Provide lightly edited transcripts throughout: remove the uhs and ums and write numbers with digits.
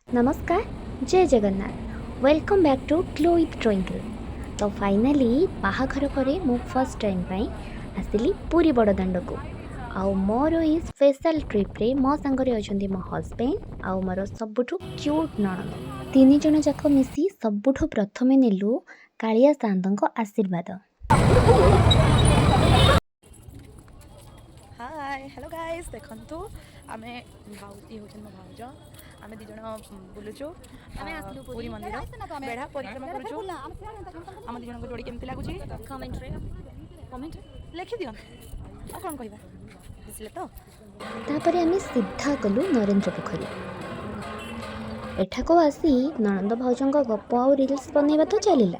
नमस्कार, जय Jagannath. Welcome back to glow with Twinkle. तो फाइनाली बाहाघर पर मु फर्स्ट टाइम आसिली पूरी बड़दाण्ड को आउ मोर ई स्पेशल ट्रिप रे मो सांगरे अछंती मो हस्बैंड आउ मोर सबुठु क्यूट नणंद तीन जण जाक मिसी सबुठु प्रथमे नेलु कालिया सांदको आशीर्वाद। हाय हेलो गाइस देखंतु आमे भाउजी होछन मो भाउज आमे दी जण बुलुचु पूरी मंदिर बेढ़ा परिक्रमा करूछु हम दी जण को जोड़ी केमति लागुची कमेंट लिखि दियन आ कोन कहबा बुझले तो तापरे आमे सीधा गलु नरेंद्र पोखरी। एठाको आसी नणंद भाउजंग गप आउ रील्स बनैबा तो चलिला,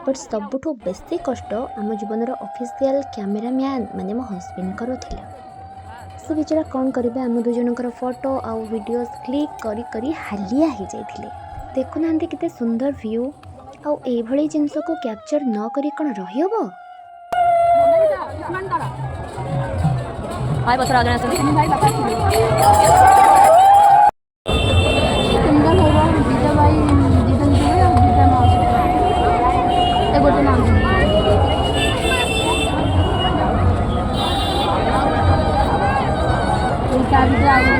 बट सबुठु बेसी कष्ट आम जीवन ऑफिशियल कैमरामैन माने मो हस्बैंड करो थिला। से बेचारा कौन करेंगे आम दु जनकर फोटो आउ वीडियोस क्लिक करी करी हालिया हो जाइए। देखुना केते सुंदर व्यू आउ एभली जिनस को कैप्चर न करी कौन रही हबो। हाय बसरा आगे आसन भाई बापा सुंदर होगा जीजा भाई जीतन जी और जीजा मौसी ए गोटे नाम ये क्या भी आगे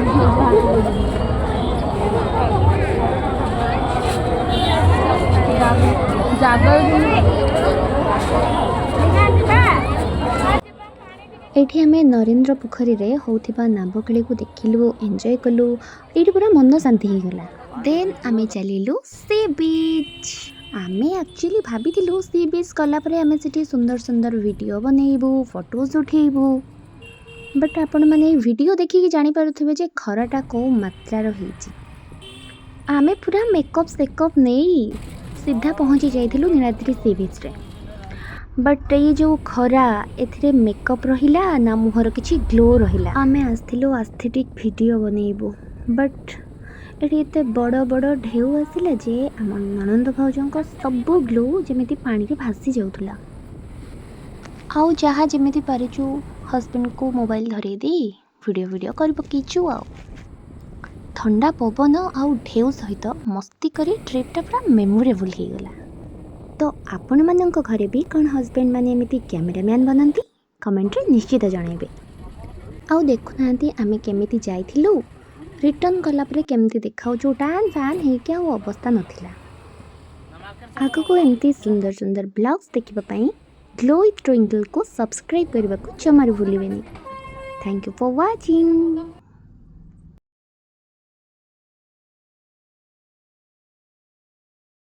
एठी हमें नरेंद्र पोखरी रे होथिबा नाबखेली को देखिलु एंजॉय कलु एठी पूरा मन शांति हो गला। देन आमे चलिलु सी बीच। आमे एक्चुअली भाबिथिलु सी बीच कला परे आमे सिटी सुंदर सुंदर वीडियो बनेइबु फोटोज उठेइबु, बट आपण माने वीडियो देखि जानि पारुथिबे जे खराटा को मात्रा रहिछि। आमे पूरा मेकअप सेकअप नहीं सीधा पहुंची जाइथिलु नीलाद्री सी बीच रे, बट ये जो खरा एथिरे मेकअप रहिला ना मुहर किछि ग्लो रहिला। आमे आस्थिलु एस्थेटिक वीडियो बनेइबु, बट एठी एते बड़ बड़ ढेउ आसिला जे आम ननंद भाउजंको सबु ग्लो जेमिति पानी रे भासी जाउथुला। आउ जहाँ जेमिति पारिचु हस्बैंड को मोबाइल धरे दे वीडियो वीडियो कर पकीचु। आउ ठंडा पवन आउ ढेउ सहित मस्ती करी ट्रिपटा पूरा मेमोरेबल हो गला। तो आपण मानक घरे भी कौन हस्बैंड माने एमिति कैमरामैन बनती कमेंट रे निश्चित जनइबे। आउ देखुना आमे केमिति जाइथिलु रिटर्न कला परे केमिति देखाउ जो डान फैन हे क्या वो अवस्था नथिला। आगो को एमिति सुंदर सुंदर ब्लॉग्स देखिबा पई ग्लो विथ ट्विंकल को सब्सक्राइब करबा को जमार भूलिबेनी। Thank you for watching.